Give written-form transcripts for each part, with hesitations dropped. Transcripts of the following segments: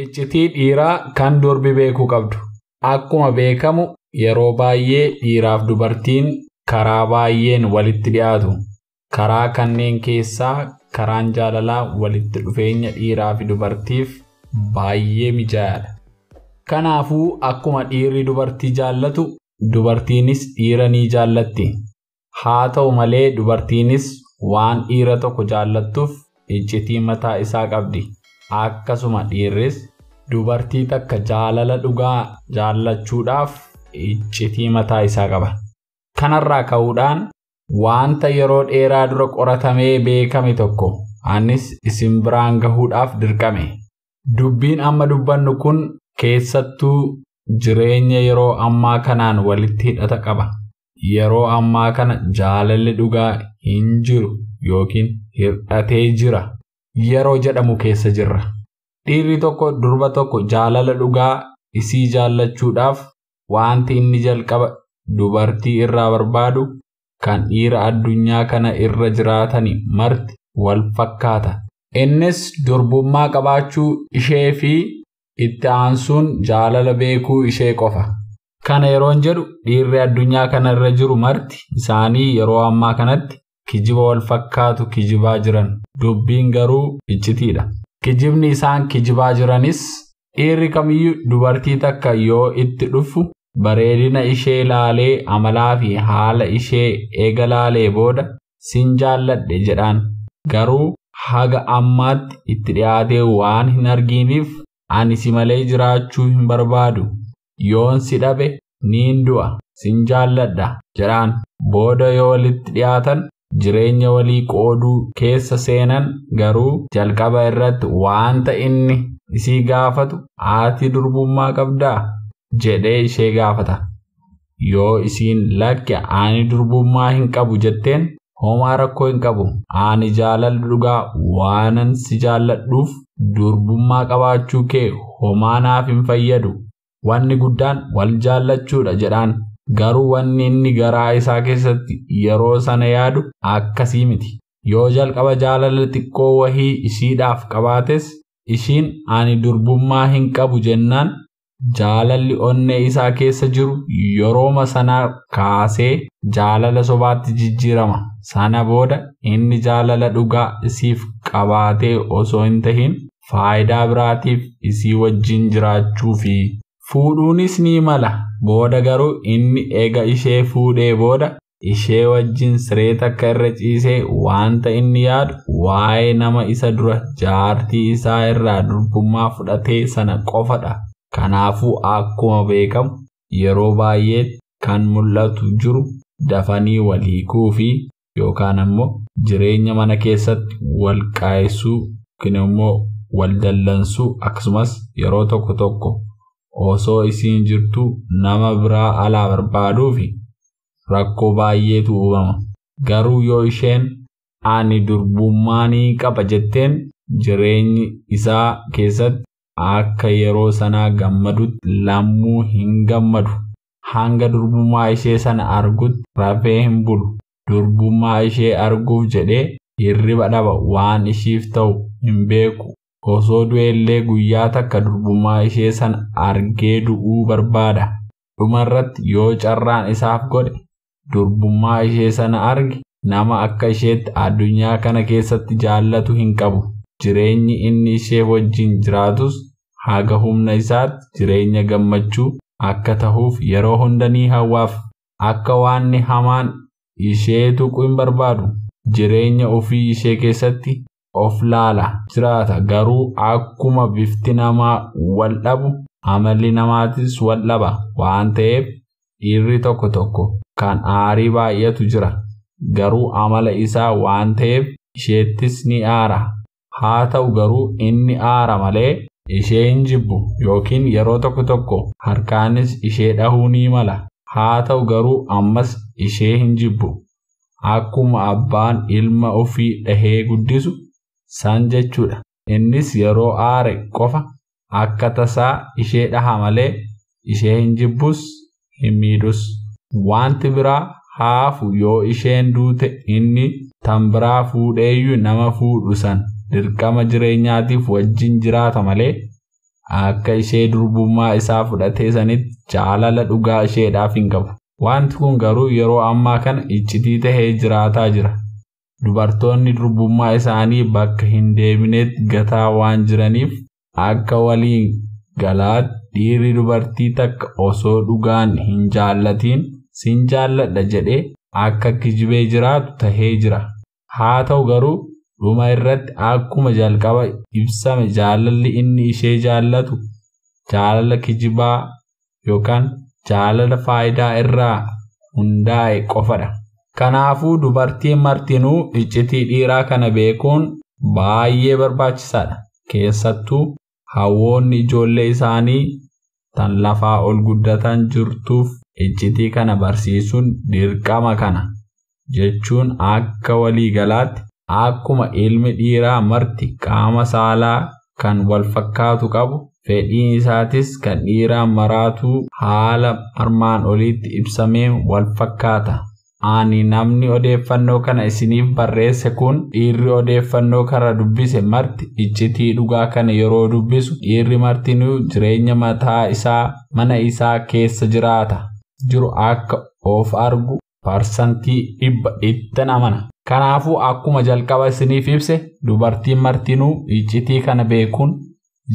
Iccitii dhiiraa kan durbi beekuu qabdu. Akkuma beekamu yeroo baay'ee dhiiraaf dubartiin karaa baay'een walitti dhiyaatu. Karaa kanneen keessaa karaan jaalalaa walitti dhufeenya dhiiraa fi dubartiif baay'ee mijaa'aadha. Kanaafuu akkuma dhiirri dubartii jaallatu dubartiinis dhiira ni jaallatti. Haa ta'u malee dubartiinis waan dhiira tokko jaallattuuf iccitii mataa isaa qabdi. Akkasuma dhiirris dubartii takka jaalala dhugaa jaallachuudhaaf iccitii mataa isaa qaba. Kanarraa ka'uudhaan wanta yeroo dheeraa dura qoratamee beekame tokko anis isin biraan gahuudhaaf dirqame. Dubbiin amma dubbannu kun keessattuu jireenya yeroo ammaa kanaan walitti hidhata qaba. Yeroo ammaa kana jaalalli dhugaa hin jiru yookiin hir'atee jira yeroo jedhamu keessa jirra. Dhiirri tokko durba tokko jaalala dhugaa isii jaallachuudhaaf wanti inni jalqaba dubartii irraa barbaadu kan dhiira addunyaa kana irra jiraatani marti wal fakkaata. Innis durbummaa qabaachuu ishee fi itti aansuun jaalala beekuu ishee qofa. Kana yeroon jedhu dhiirri addunyaa kana irra jiru marti isaanii yeroo ammaa kanatti kijiba wal fakkaatu kijibaa jiran. Dubbiin garuu iccitiidha. Kijibni isaan kijibaa jiranis dhiirri kamiyyuu dubartii takka yoo itti dhufu bareedina ishee laalee amalaa fi haala ishee eega laalee booda sin jaalladhe jedhaan. Garuu haga ammaatti itti dhiyaatee waan hin arginiif ani si malee jiraachuu hin barbaadu. Yoon si dhabe niin du'a sin jaalladha jedhaan. Booda yoo walitti dhiyaatan jireenya walii qooduu keessa seenan garuu jalqaba irratti wanta inni isii gaafatu ati durbummaa qabdaa jedhee ishee gaafata. Yoo isiin lakke ani durbummaa hin qabu jetteen homaa rakkoo hin qabu. Ani jaalala dhugaa waanan si jaalladhuuf durbummaa qabaachuu kee homaa naaf hin fayyadu. Wanni guddaan wal jaallachuudha jedhaan. Garuu wanni inni garaa isaa keessatti yeroo sana yaadu akkasii miti. Yoo jalqaba jaalala xiqqoo wahii ishiidhaaf qabaates ishiin ani durbummaa hin qabu jennaan jaalalli onnee isaa keessa jiru yerooma sanaa kaasee jaalala sobaatti jijjiirama. Sana booda inni jaalala dhugaa isiif qabaatee osoo hin tahin faayidaa biraatiif isii wajjin jiraachuu fi fuudhuunis ni mala. Booda garuu inni eega ishee fuudhee booda ishee wajjin siree takka irra ciisee wanta inni yaadu waa'ee nama isa dura jaartii isaa irraa durbummaa fudhatee sana qofadha. Kanaafuu akkuma beekamu yeroo baay'ee kan mul'atu jiru dafanii wal hiikuu fi yookaan ammoo jireenya mana keessatti wal qaayessuu yookiin immoo wal dallansuu akkasumas yeroo tokko tokko osoo isiin jirtu nama biraa alaa barbaaduu fi rakkoo baay'eetu uumama. Garuu yoo isheen ani durbummaa ni qaba jetteen jireenyi isaa keessatti akka yeroo sanaa gammadutti lammuu hin gammadu. Hanga durbummaa ishee sana argutti rafee hin bulu. Durbummaa ishee arguuf jedhee hirriba dhaba waan ishiif ta'u hin beeku. Osoo du'ellee guyyaa takka durbummaa ishee sana argee du'uu barbaada. Dhumarratti yoo carraan isaaf godhe durbummaa ishee sana arge nama akka isheetti addunyaa kana keessatti jaallatu hin qabu. Jireenyi inni ishee wajjin jiraatus haga humna isaatti jireenya gammachuu akka tahuuf yeroo hunda ni hawwaaf. Akka waanni hamaan ishee tuqu hin barbaadu. Jireenya ofii ishee keessatti of laala jiraata. Garuu akkuma bifti namaa wal dhabu amalli namaatis wal dhaba waan ta'eef dhiirri tokko tokko kan aarii baay'atu jira. Garuu amala isaa waan ta'eef isheettis ni aara. Haa ta'u garuu inni aara malee ishee hin jibbu yookiin yeroo tokko tokko harkaanis ishee dhahuu ni mala. Haa ta'u garuu ammas ishee hin jibbu. Akkuma abbaan ilma ofii dhahee guddisu san jechuudha. Innis yeroo aare qofa akka tasaa ishee dhaha malee ishee hin jibbus hin miidhus. Wanti biraa haafu yoo isheen duute inni tan biraa fuudheeyyuu nama fuudhu san dirqama jireenyaatiif wajjin jiraata malee akka ishee durbummaa isaa fudhatee sanitti jaalala dhugaa isheedhaaf hin qabu. Wanti kun garuu yeroo ammaa kana iccitii tahee jiraataa jira. Dubartoonni durbummaa isaanii bakka hin deebinetti gataa waan jiraniif akka waliin galaatti dhiirri dubartii takka osoo dhugaan hin jaallatiin sin jaalladha jedhee akka kijibee jiraatu tahee jira. Haa ta'u garuu dhuma irratti akkuma jalqaba ibsame jaalalli inni ishee jaallatu jaalala kijibaa yookaan jaalala faayidaa irraa hundaa'e qofadha. Kanaafuu dubartiin martinuu iccitii dhiiraa kana beekuun baay'ee barbaachisaadha. Keessattuu hawwoonni ijoollee isaanii tan lafaa ol guddatan jirtuuf iccitii kana barsiisuun dirqama. Kana jechuun akka waliigalaatti akkuma ilmi dhiiraa marti qaama saalaa kan wal fakkaatu qabu fedhiin isaatis kan dhiiraa maraatu haala armaan olitti ibsamee wal fakkaata. Ani namni odeeffannoo kana isiniif barreesse kun dhiirri odeeffannoo kana dubbise marti iccitii dhugaa kana yeroo dubbisu dhiirri martinuu jireenya mataa isaa mana isaa keessa jiraata jiru akka of argu parsantii 100 amana. Kanaafuu akkuma jalqaba isiniif ibse dubartiin martinuu iccitii kana beekuun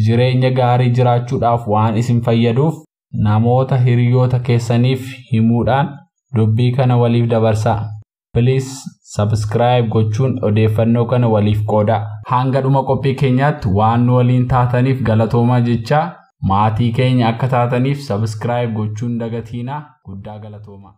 jireenya gaarii jiraachuudhaaf waan isin fayyaduuf namoota hiriyoota keessaniif himuudhaan dubbii kana waliif dabarsaa. Please subscribe gochuun odeeffannoo kana waliif qoodaa. Hanga dhuma qophii keenyaatti waan nu waliin taataniif galatoomaa jechaa maatii keenya akka taataniif subscribe gochuun dagatiinaa. Guddaa galatoomaa.